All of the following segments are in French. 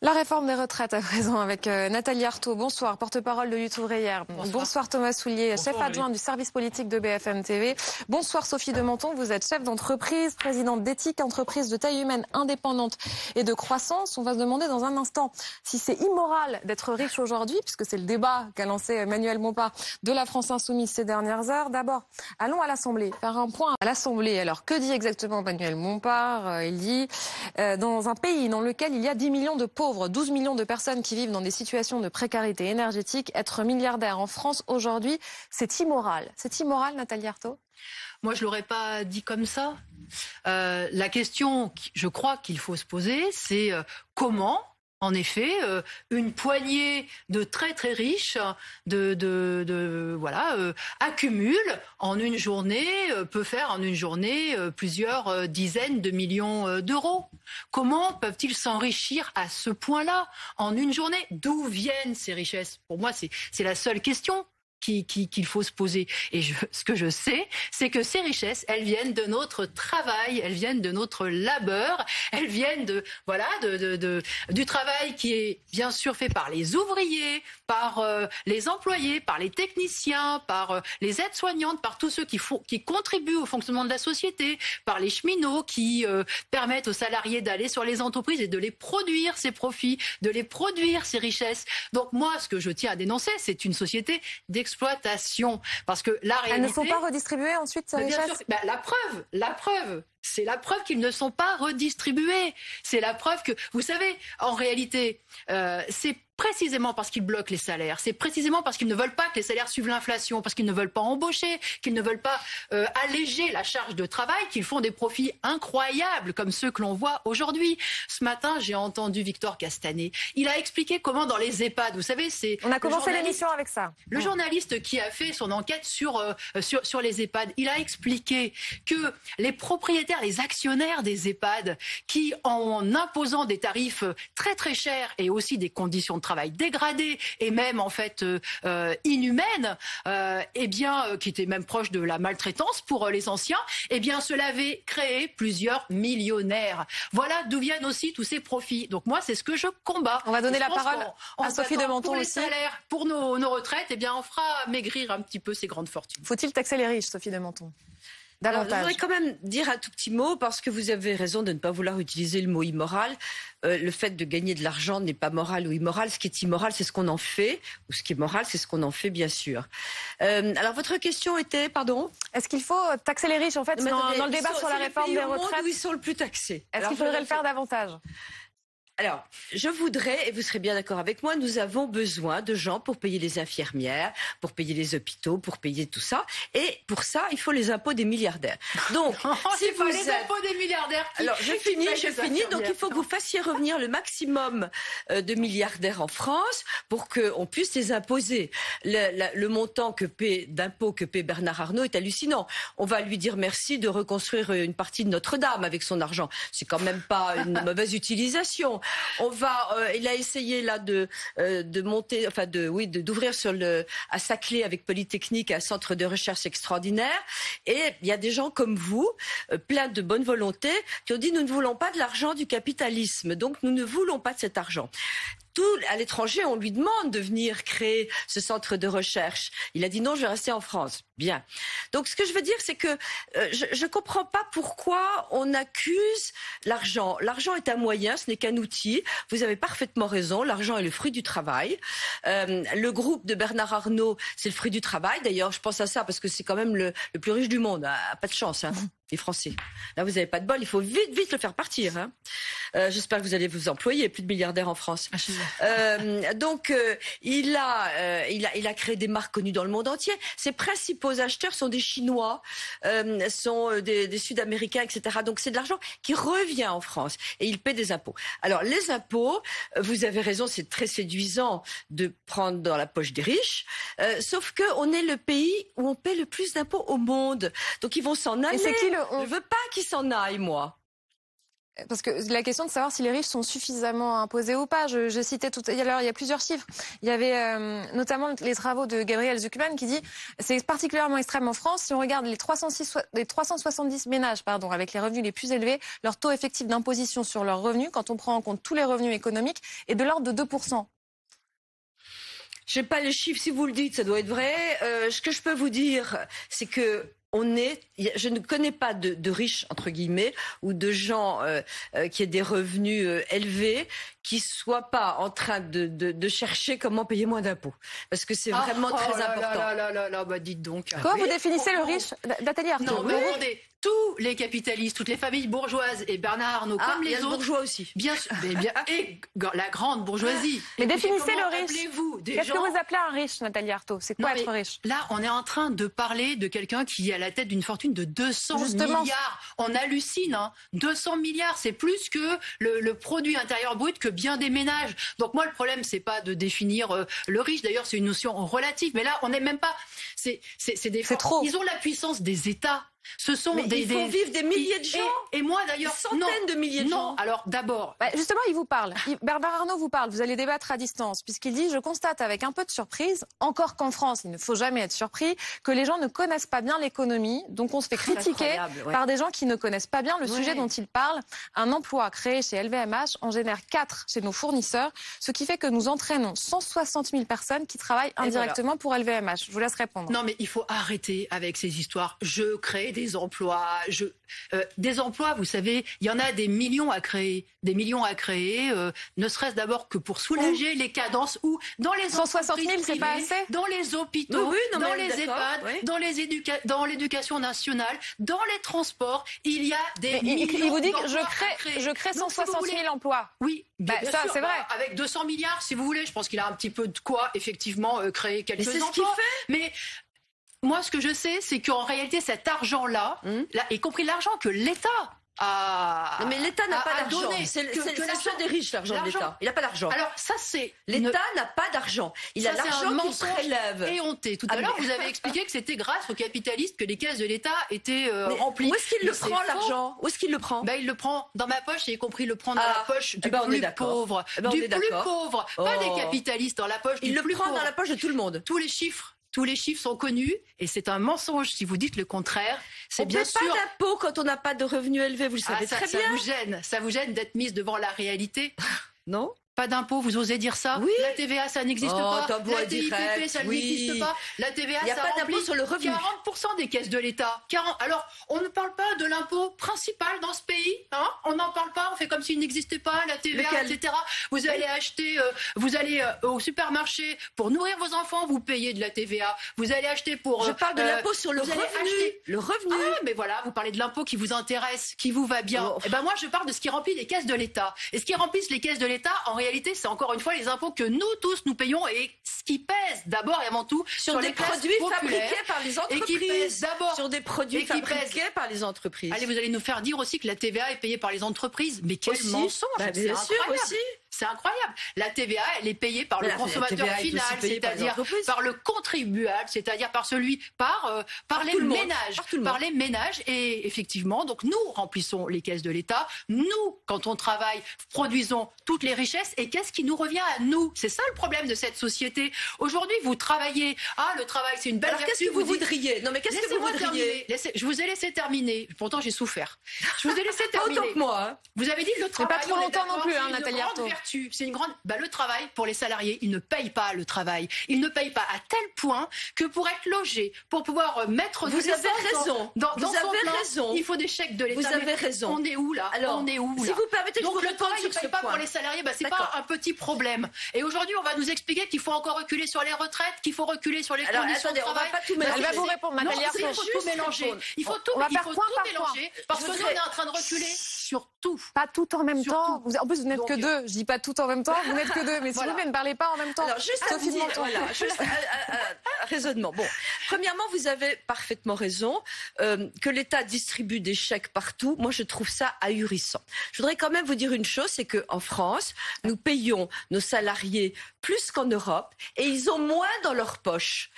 La réforme des retraites à présent avec Nathalie Arthaud. Bonsoir, porte-parole de Lutte ouvrière. Bonsoir Thomas Soulier, chef adjoint du service politique de BFM TV. Bonsoir Sophie de Menton, vous êtes chef d'entreprise, présidente d'Éthique, entreprise de taille humaine indépendante et de croissance. On va se demander dans un instant si c'est immoral d'être riche aujourd'hui, puisque c'est le débat qu'a lancé Emmanuel Bompard de la France Insoumise ces dernières heures. D'abord, allons à l'Assemblée, faire un point à l'Assemblée. Alors, que dit exactement Emmanuel Bompard? Il dit, dans un pays dans lequel il y a 10 millions de pauvres, 12 millions de personnes qui vivent dans des situations de précarité énergétique, être milliardaire en France aujourd'hui, c'est immoral. C'est immoral, Nathalie Arthaud? Moi, je ne l'aurais pas dit comme ça. La question, je crois qu'il faut se poser, c'est comment, en effet, une poignée de très très riches accumule en une journée, peut faire en une journée plusieurs dizaines de millions d'euros. Comment peuvent-ils s'enrichir à ce point-là en une journée? D'où viennent ces richesses? Pour moi, c'est la seule question qu'il faut se poser. Et ce que je sais, c'est que ces richesses, elles viennent de notre travail, elles viennent de notre labeur, elles viennent du travail qui est bien sûr fait par les ouvriers, par les employés, par les techniciens, par les aides-soignantes, par tous ceux qui contribuent au fonctionnement de la société, par les cheminots qui permettent aux salariés d'aller sur les entreprises et de les produire, ces profits, de les produire, ces richesses. Donc moi, ce que je tiens à dénoncer, c'est une société d'exploitation. Parce que la réalité... Elles ne sont pas redistribuées ensuite, ces richesses? Bien sûr, la preuve, c'est la preuve qu'ils ne sont pas redistribués. C'est la preuve que, vous savez, en réalité, c'est précisément parce qu'ils bloquent les salaires, c'est précisément parce qu'ils ne veulent pas que les salaires suivent l'inflation, parce qu'ils ne veulent pas embaucher, qu'ils ne veulent pas alléger la charge de travail, qu'ils font des profits incroyables comme ceux que l'on voit aujourd'hui. Ce matin, j'ai entendu Victor Castanet. Il a expliqué comment dans les EHPAD, vous savez, c'est... On a commencé l'émission avec ça. Le journaliste qui a fait son enquête sur les EHPAD, il a expliqué que les propriétaires, les actionnaires des EHPAD, qui en imposant des tarifs très très chers et aussi des conditions de travail dégradées et même en fait inhumaines, qui étaient même proches de la maltraitance pour les anciens, cela avait créé plusieurs millionnaires. Voilà d'où viennent aussi tous ces profits. Donc moi, c'est ce que je combats. On va donner la parole à Sophie de Menton pour les aussi. Salaires, pour nos retraites, on fera maigrir un petit peu ces grandes fortunes. Faut-il taxer les riches, Sophie de Menton? Alors, je voudrais quand même dire un tout petit mot, parce que vous avez raison de ne pas vouloir utiliser le mot immoral. Le fait de gagner de l'argent n'est pas moral ou immoral. Ce qui est immoral, c'est ce qu'on en fait. Ou ce qui est moral, c'est ce qu'on en fait, bien sûr. Alors, votre question était, pardon? Est-ce qu'il faut taxer les riches, en fait, dans le débat sur la réforme des retraites? Où ils sont le plus taxés. Est-ce qu'il faudrait le faire davantage? Alors, je voudrais, et vous serez bien d'accord avec moi, nous avons besoin de gens pour payer les infirmières, pour payer les hôpitaux, pour payer tout ça. Et pour ça, il faut les impôts des milliardaires. Donc, si vous les impôts des milliardaires... Alors, je finis. Donc, il faut que vous fassiez revenir le maximum de milliardaires en France pour qu'on puisse les imposer. Le montant d'impôts que paie Bernard Arnault est hallucinant. On va lui dire merci de reconstruire une partie de Notre-Dame avec son argent. C'est quand même pas une mauvaise utilisation. Il a essayé là d'ouvrir à Saclay avec Polytechnique un centre de recherche extraordinaire. Et il y a des gens comme vous, pleins de bonne volonté, qui ont dit nous ne voulons pas de l'argent du capitalisme, donc nous ne voulons pas de cet argent. À l'étranger, on lui demande de venir créer ce centre de recherche. Il a dit non, je vais rester en France. Bien. Donc, ce que je veux dire, c'est que je ne comprends pas pourquoi on accuse l'argent. L'argent est un moyen, ce n'est qu'un outil. Vous avez parfaitement raison. L'argent est le fruit du travail. Le groupe de Bernard Arnault, c'est le fruit du travail. D'ailleurs, je pense à ça parce que c'est quand même le plus riche du monde. Ah, pas de chance, hein, les Français. Là, vous n'avez pas de bol. Il faut vite le faire partir. Hein. J'espère que vous allez vous employer. Plus de milliardaires en France. Il a créé des marques connues dans le monde entier. Ses principaux acheteurs sont des Chinois, sont des Sud-Américains, etc. Donc c'est de l'argent qui revient en France et il paie des impôts. Alors les impôts, vous avez raison, c'est très séduisant de prendre dans la poche des riches, sauf que on est le pays où on paie le plus d'impôts au monde. Donc ils vont s'en aller. Et c'est qui le on? Je veux pas qu'ils s'en aillent, moi. Parce que la question de savoir si les riches sont suffisamment imposés ou pas, je citais tout à l'heure, il y a plusieurs chiffres. Il y avait notamment les travaux de Gabriel Zucman qui dit c'est particulièrement extrême en France. Si on regarde les 370 ménages avec les revenus les plus élevés, leur taux effectif d'imposition sur leurs revenus, quand on prend en compte tous les revenus économiques, est de l'ordre de 2%. Je n'ai pas les chiffres, si vous le dites, ça doit être vrai. Ce que je peux vous dire, c'est que je ne connais pas de riches, entre guillemets, ou de gens qui aient des revenus élevés, qui soient pas en train de chercher comment payer moins d'impôts. Parce que c'est vraiment très important. Bah dites donc. Comment vous définissez le riche, Nathalie Arthaud? Non, mais attendez, tous les capitalistes, toutes les familles bourgeoises et Bernard Arnault, comme les autres. Bourgeois aussi. Bien sûr, et la grande bourgeoisie. Mais définissez le riche. Qu'est-ce que vous appelez un riche, Nathalie Arthaud? C'est quoi être riche? Là, on est en train de parler de quelqu'un qui est à la tête d'une fortune de 200 milliards. On hallucine, hein. 200 milliards, c'est plus que le produit intérieur brut que bien des ménages. Donc moi, le problème, c'est pas de définir le riche. D'ailleurs, c'est une notion relative. Mais là, on n'est même pas. C'est trop. Ils ont la puissance des États. Ce sont ils font vivre des milliers de gens. Et moi d'ailleurs, des centaines de milliers de gens. Non, alors d'abord. Justement, il vous parle. Bernard Arnault vous parle. Vous allez débattre à distance, puisqu'il dit: je constate avec un peu de surprise, encore qu'en France, il ne faut jamais être surpris, que les gens ne connaissent pas bien l'économie. Donc on se fait critiquer par des gens qui ne connaissent pas bien le sujet dont il parle. Un emploi créé chez LVMH en génère 4 chez nos fournisseurs, ce qui fait que nous entraînons 160 000 personnes qui travaillent indirectement pour LVMH. Je vous laisse répondre. Non, mais il faut arrêter avec ces histoires. Je crée des emplois. Des emplois, vous savez, il y en a des millions à créer. Des millions à créer, ne serait-ce d'abord que pour soulager les cadences ou dans les 160 000, c'est pas assez? Dans les hôpitaux, dans les EHPAD, dans l'éducation nationale, dans les transports, il y a des millions Il vous dit que je crée Donc, 160 000 emplois. Oui, bien ça, sûr, c'est vrai. Avec 200 milliards, si vous voulez, je pense qu'il a un petit peu de quoi, effectivement, créer quelques emplois. Mais c'est ce qu'il fait. Mais moi, ce que je sais, c'est qu'en réalité, cet argent-là, y compris l'argent que l'État Non, mais l'État n'a pas d'argent. C'est l'argent des riches, l'argent de l'État. Il n'a pas d'argent. Alors ça, c'est... L'État n'a pas d'argent. Il a l'argent qu'il prélève. Éhonté. Tout à l'heure, vous avez expliqué que c'était grâce aux capitalistes que les caisses de l'État étaient remplies. Où est-ce qu'il le prend, l'argent? Où est-ce qu'il le prend? Il le prend dans ma poche, et y compris le prend dans la poche du plus pauvre. Du plus pauvre. Pas des capitalistes, dans la poche du plus pauvre. Il le prend dans la poche de tout le monde. Tous les chiffres sont connus et c'est un mensonge si vous dites le contraire. C'est bien sûr. On ne paie pas d'impôts quand on n'a pas de revenus élevés, vous le savez très bien. Ça vous gêne d'être mise devant la réalité? Non. Pas d'impôt, vous osez dire ça? Oui. La TVA, ça n'existe pas. La TIPP, ça n'existe pas. La TVA, il n'y a pas d'impôt sur le revenu. 40% des caisses de l'État. Alors, on ne parle pas de l'impôt principal dans ce pays. Hein, on n'en parle pas. On fait comme s'il n'existait pas. La TVA, etc. Vous allez acheter, vous allez au supermarché pour nourrir vos enfants, vous payez de la TVA. Vous allez acheter pour... Je parle de l'impôt sur le revenu. Le revenu. Ah, mais voilà, vous parlez de l'impôt qui vous intéresse, qui vous va bien. Et moi, je parle de ce qui remplit les caisses de l'État. Et ce qui remplissent les caisses de l'État, en réalité, c'est encore une fois les impôts que nous tous nous payons et ce qui pèse d'abord et avant tout sur des produits fabriqués par les entreprises. Et qui pèse d'abord sur des produits fabriqués par les entreprises. Allez, vous allez nous faire dire aussi que la TVA est payée par les entreprises. Mais quel mensonge! Bien sûr aussi. C'est incroyable. La TVA, elle est payée par le consommateur final, c'est-à-dire par le contribuable, c'est-à-dire par les ménages, par les ménages. Et effectivement, donc nous remplissons les caisses de l'État. Nous, quand on travaille, produisons toutes les richesses. Et qu'est-ce qui nous revient à nous? C'est ça le problème de cette société. Aujourd'hui, vous travaillez. Ah, le travail, c'est une belle vertu. Qu'est-ce que vous voudriez? Non, mais qu'est-ce que vous voudriez? Je vous ai laissé terminer. Pourtant, j'ai souffert. Je vous ai laissé terminer. Pas autant que moi. Hein. Vous avez dit le travail. Pas trop longtemps non plus, Nathalie Arthaud. C'est une grande. Le travail pour les salariés, ils ne payent pas le travail. Ils ne payent pas à tel point que pour être logé, pour pouvoir mettre. Vous avez raison. Vous avez raison. Il faut des chèques de l'État. Vous avez raison. On est où là? Alors, on est où là? Si vous permettez, donc le travail ne paye pas pour les salariés. C'est pas un petit problème. Et aujourd'hui, on va nous expliquer qu'il faut encore reculer sur les retraites, qu'il faut reculer sur les conditions de travail. On va pas tout mélanger. Elle va vous répondre, Nathalie Arthaud. Il faut tout mélanger. Il faut tout mélanger parce que nous, on est en train de reculer sur tout. Pas tout en même temps. En plus, vous n'êtes que deux. Je dis pas tout en même temps. Vous n'êtes que deux. Mais si vous ne parlez pas en même temps. Alors, juste un raisonnement. Bon, premièrement, vous avez parfaitement raison que l'État distribue des chèques partout. Moi, je trouve ça ahurissant. Je voudrais quand même vous dire une chose, c'est qu'en France, nous payons nos salariés plus qu'en Europe et ils ont moins dans leur poche.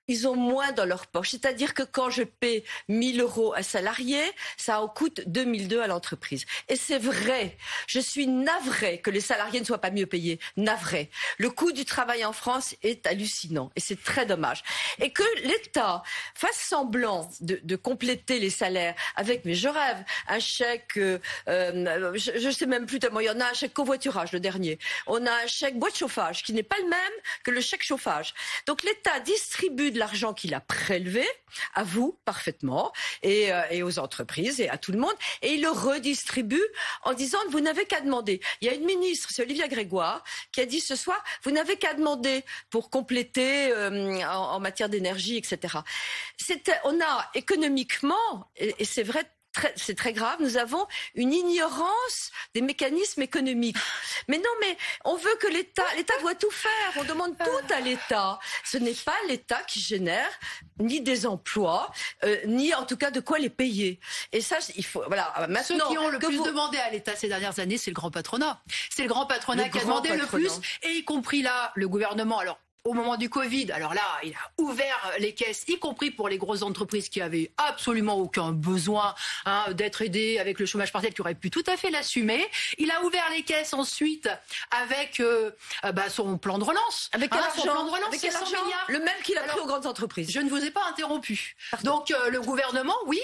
ils ont moins dans leur poche. C'est-à-dire que quand je paie 1 000 € à salarié, ça en coûte 2 200 à l'entreprise. Et c'est vrai. Je suis navrée que les salariés ne soient pas mieux payés. Navrée. Le coût du travail en France est hallucinant. Et c'est très dommage. Et que l'État fasse semblant de compléter les salaires avec, mais je rêve, un chèque, je ne sais même plus tellement, il y en a un chèque covoiturage, le dernier. On a un chèque boîte de chauffage, qui n'est pas le même que le chèque chauffage. Donc l'État distribue de l'argent qu'il a prélevé, à vous, parfaitement, et aux entreprises, et à tout le monde, et il le redistribue en disant, vous n'avez qu'à demander. Il y a une ministre, c'est Olivia Grégoire, qui a dit ce soir, vous n'avez qu'à demander pour compléter en matière d'énergie, etc. On a économiquement, et c'est vrai, c'est très grave, nous avons une ignorance des mécanismes économiques. Mais non, mais on veut que l'État doit tout faire, on demande tout à l'État. Ce n'est pas l'État qui génère ni des emplois, ni en tout cas de quoi les payer. Et ça, il faut, voilà, maintenant... Ceux qui ont le plus demandé à l'État ces dernières années, c'est le grand patronat. C'est le grand patronat qui a demandé le plus, et y compris là, le gouvernement. Alors, au moment du Covid, alors là, il a ouvert les caisses, y compris pour les grosses entreprises qui avaient absolument aucun besoin d'être aidées avec le chômage partiel, qui auraient pu tout à fait l'assumer. Il a ouvert les caisses ensuite avec son plan de relance. Avec quel argent, son plan de relance, avec quel argent milliards. Le même qu'il a pris aux grandes entreprises. Je ne vous ai pas interrompu. Pardon. Donc le gouvernement, oui,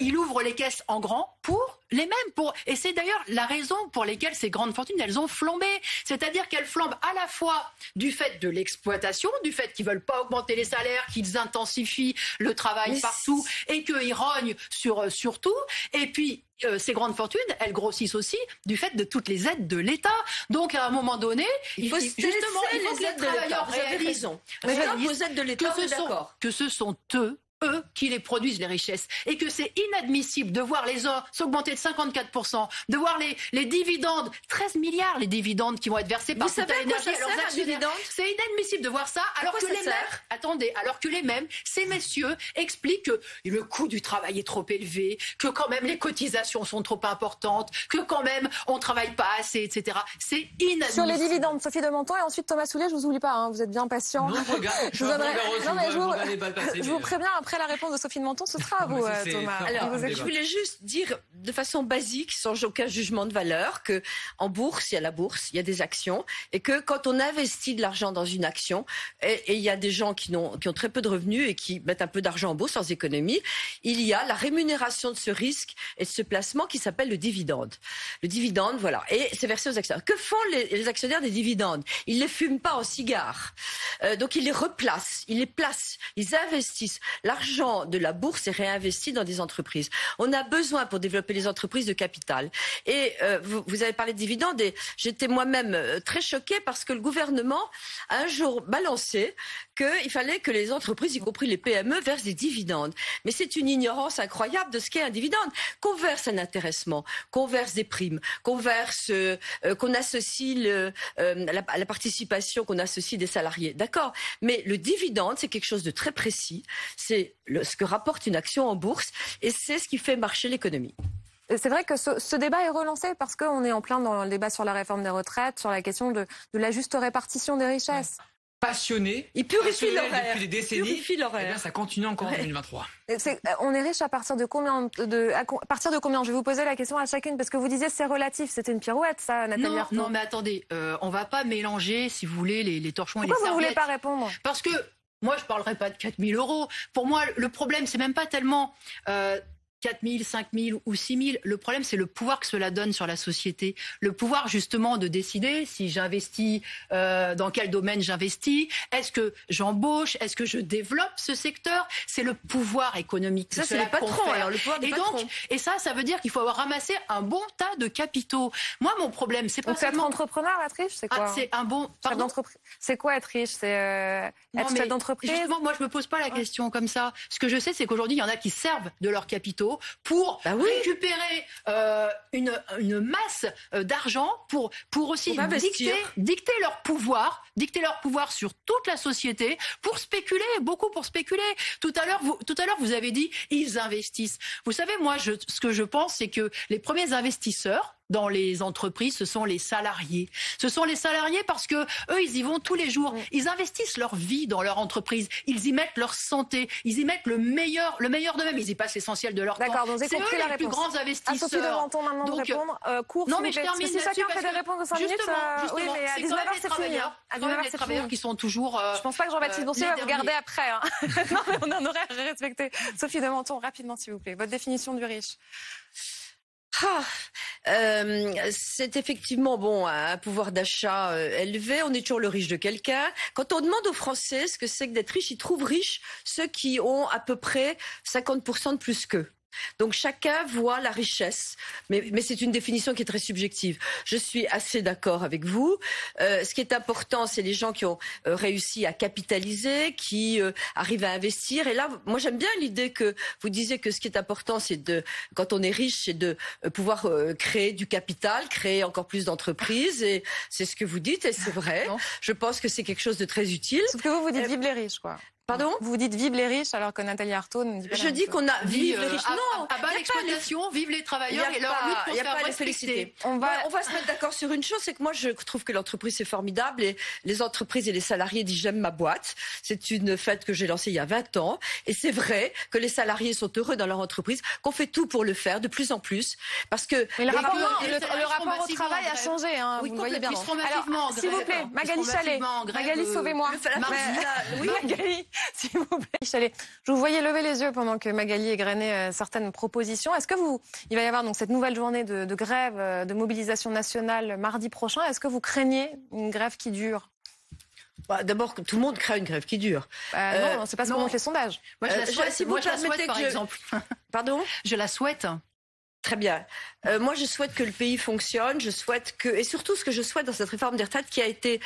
il ouvre les caisses en grand pour les mêmes. Et c'est d'ailleurs la raison pour laquelle ces grandes fortunes, elles ont flambé. C'est-à-dire qu'elles flambent à la fois du fait de l'exploitation, du fait qu'ils veulent pas augmenter les salaires, qu'ils intensifient le travail partout et qu'ils rognent sur tout. Et puis, ces grandes fortunes, elles grossissent aussi du fait de toutes les aides de l'État. Donc, à un moment donné, il faut justement que les travailleurs réalisent vos aides de l'État, que ce sont eux qui les produisent, les richesses. Et que c'est inadmissible de voir les uns s'augmenter de 54%, de voir les dividendes, 13 milliards les dividendes qui vont être versés par Total Énergie à leurs actionnaires. C'est inadmissible de voir ça, alors que les mêmes, ces messieurs expliquent que le coût du travail est trop élevé, que quand même les cotisations sont trop importantes, que quand même on travaille pas assez, etc. C'est inadmissible. Sur les dividendes, Sophie de Menton, et ensuite Thomas Soulier, je vous oublie pas, vous êtes bien patient. Non, je vous préviens, après la réponse de Sophie de Menton, ce sera à vous, Thomas. Alors, je voulais juste dire de façon basique, sans aucun jugement de valeur, que en bourse, il y a la bourse, il y a des actions, et que quand on investit de l'argent dans une action, et il y a des gens qui ont très peu de revenus et qui mettent un peu d'argent en bourse sans économie, il y a la rémunération de ce risque et de ce placement qui s'appelle le dividende. Le dividende, voilà, et c'est versé aux actionnaires. Que font les actionnaires des dividendes? Ils les fument pas en cigare, donc ils les replacent, ils les placent, ils investissent. L'argent de la bourse est réinvesti dans des entreprises. On a besoin pour développer les entreprises de capital. Et vous avez parlé de dividendes et j'étais moi-même très choquée parce que le gouvernement a un jour balancé qu'il fallait que les entreprises, y compris les PME, versent des dividendes. Mais c'est une ignorance incroyable de ce qu'est un dividende. Qu'on verse un intéressement, qu'on verse des primes, qu'on verse, qu'on associe la participation, qu'on associe des salariés. D'accord. Mais le dividende, c'est quelque chose de très précis. C'est ce que rapporte une action en bourse et c'est ce qui fait marcher l'économie. C'est vrai que ce débat est relancé parce qu'on est en plein dans le débat sur la réforme des retraites, sur la question de la juste répartition des richesses. Passionné, il purifie l'horaire depuis des décennies, et bien ça continue encore en 2023. On est riche à partir de combien à partir de combien? Je vais vous poser la question à chacune parce que vous disiez c'est relatif, c'était une pirouette ça, Nathalie Arthaud. Non mais attendez, on va pas mélanger si vous voulez les torchons et les serviettes. Pourquoi vous voulez pas répondre? Parce que moi je parlerai pas de 4 000 €. Pour moi le problème c'est même pas tellement 4 000, 5 000 ou 6 000. Le problème, c'est le pouvoir que cela donne sur la société. Le pouvoir, justement, de décider si j'investis, dans quel domaine j'investis. Est-ce que j'embauche? Est-ce que je développe ce secteur? C'est le pouvoir économique. Ça, c'est le patron, alors le pouvoir du patron. Et ça veut dire qu'il faut avoir ramassé un bon tas de capitaux. Moi, mon problème, c'est pas seulement... être entrepreneur, être riche, c'est quoi? C'est un bon... Pardon? C'est quoi être riche? C'est être chef d'entreprise? Justement, moi, je me pose pas la question comme ça. Ce que je sais, c'est qu'aujourd'hui, il y en a qui servent de leurs capitaux pour récupérer une masse d'argent pour aussi dicter leur pouvoir sur toute la société, pour spéculer, beaucoup pour spéculer. Tout à l'heure, vous avez dit ils investissent. Vous savez, moi, ce que je pense, c'est que les premiers investisseurs dans les entreprises, ce sont les salariés. Ce sont les salariés parce que eux, ils y vont tous les jours. Ils investissent leur vie dans leur entreprise. Ils y mettent leur santé. Ils y mettent le meilleur d'eux-mêmes. Ils y passent l'essentiel de leur temps. D'accord, donc j'ai compris la réponse. Plus grands investisseurs. Sophie de Menton maintenant de répondre. Court, non, mais je termine si chacun fait des réponses de 5 minutes, justement, oui, mais à 19h c'est fini. À 19h c'est fini. Qui sont toujours. Je pense pas que Jean-Baptiste Boursier va vous garder après. Hein. Non, mais on a un horaire à respecter. Sophie de Menton, rapidement s'il vous plaît. Votre définition du riche. C'est effectivement un pouvoir d'achat élevé. On est toujours le riche de quelqu'un. Quand on demande aux Français ce que c'est que d'être riche, ils trouvent riches ceux qui ont à peu près 50% de plus qu'eux. Donc chacun voit la richesse, mais c'est une définition qui est très subjective. Je suis assez d'accord avec vous. Ce qui est important, c'est les gens qui ont réussi à capitaliser, qui arrivent à investir. Et là, moi j'aime bien l'idée que vous disiez que ce qui est important, c'est quand on est riche, c'est de pouvoir créer du capital, créer encore plus d'entreprises. Et c'est ce que vous dites, et c'est vrai. Non. Je pense que c'est quelque chose de très utile. Sauf que vous dites vive les riches, quoi. Pardon ? Vous dites vive les riches alors que Nathalie Arthaud ne dit pas. Je dis qu'on a vive les riches. Non, à bas l'exploitation, vive les travailleurs et leur lutte pour se faire respecter. On va se mettre d'accord sur une chose, c'est que moi je trouve que l'entreprise c'est formidable et les entreprises et les salariés disent j'aime ma boîte. C'est une fête que j'ai lancée il y a 20 ans et c'est vrai que les salariés sont heureux dans leur entreprise, qu'on fait tout pour le faire de plus en plus parce que le rapport au travail a changé. Hein, oui, vous voyez bien. Alors, s'il vous plaît, Magali Chalet, Magali sauvez-moi. Oui, Magali. S'il vous plaît. Je vous voyais lever les yeux pendant que Magali égrenait certaines propositions. Est-ce que il va y avoir donc cette nouvelle journée de grève, de mobilisation nationale mardi prochain. Est-ce que vous craignez une grève qui dure ? D'abord, tout le monde craint une grève qui dure. Non, c'est pas ce que montrent les sondages. Moi, je la souhaite, si vous permettez par exemple. Pardon ? Je la souhaite. Très bien. Moi, je souhaite que le pays fonctionne. Je souhaite et surtout, ce que je souhaite dans cette réforme des retraites qui a été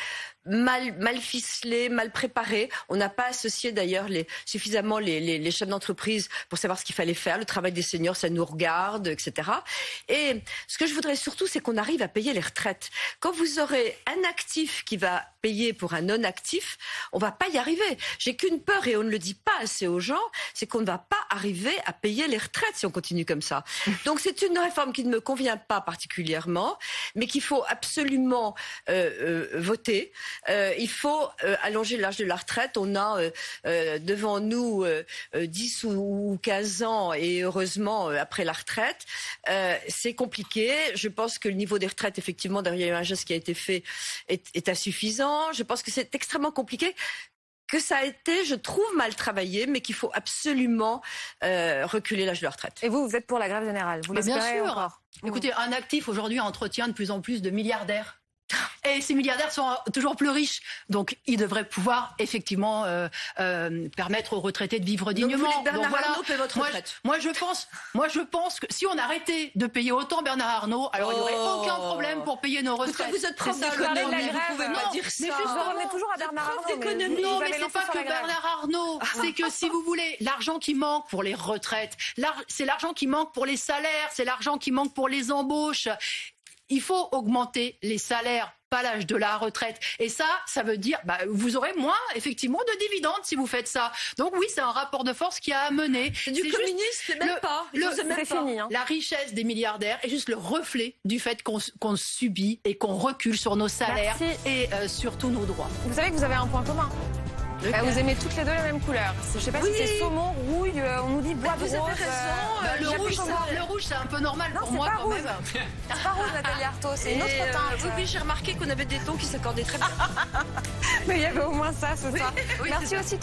mal ficelée, mal préparée. On n'a pas associé d'ailleurs suffisamment les chefs d'entreprise pour savoir ce qu'il fallait faire. Le travail des seniors, ça nous regarde, etc. Et ce que je voudrais surtout, c'est qu'on arrive à payer les retraites. Quand vous aurez un actif qui va payer pour un non-actif, on va pas y arriver. J'ai qu'une peur, et on ne le dit pas assez aux gens, c'est qu'on ne va pas arriver à payer les retraites si on continue comme ça. Donc c'est une réforme qui ne me convient pas particulièrement, mais qu'il faut absolument voter. Il faut allonger l'âge de la retraite. On a devant nous 10 ou 15 ans, et heureusement après la retraite. C'est compliqué. Je pense que le niveau des retraites, effectivement, derrière un geste qui a été fait, est insuffisant. Je pense que c'est extrêmement compliqué, que ça a été, je trouve, mal travaillé, mais qu'il faut absolument reculer l'âge de la retraite. Et vous êtes pour la grève générale, vous l'espérez encore ? Écoutez, un actif aujourd'hui entretient de plus en plus de milliardaires. Et ces milliardaires sont toujours plus riches. Donc, ils devraient pouvoir effectivement permettre aux retraités de vivre dignement. Donc, vous voulez Bernard Arnault paie votre retraite. Moi, je pense que si on arrêtait de payer autant Bernard Arnault, alors il n'y aurait aucun problème pour payer nos retraites. Vous êtes prof d'économie, vous pouvez pas dire ça. Mais vous revenez toujours à Bernard Arnault. Non, mais c'est pas que Bernard Arnault. C'est que, si vous voulez, l'argent qui manque pour les retraites, c'est l'argent qui manque pour les salaires, c'est l'argent qui manque pour les embauches. Il faut augmenter les salaires, pas l'âge de la retraite. Et ça veut dire, vous aurez moins, effectivement, de dividendes si vous faites ça. Donc oui, c'est un rapport de force qui a amené. C'est du communisme, même pas. C'est fini. La richesse des milliardaires est juste le reflet du fait qu'on subit et qu'on recule sur nos salaires. Merci. Et sur tous nos droits. Vous savez que vous avez un point commun. Vous aimez toutes les deux les mêmes couleurs. Je ne sais pas si c'est saumon, rouille, on nous dit bois de rose. Vous avez raison. Le rouge, c'est un peu normal pour moi quand même. C'est pas rouge, Nathalie Arthaud, c'est une autre teinte. Oui, j'ai remarqué qu'on avait des tons qui s'accordaient très bien. Mais il y avait au moins ça ce soir. Merci aussi.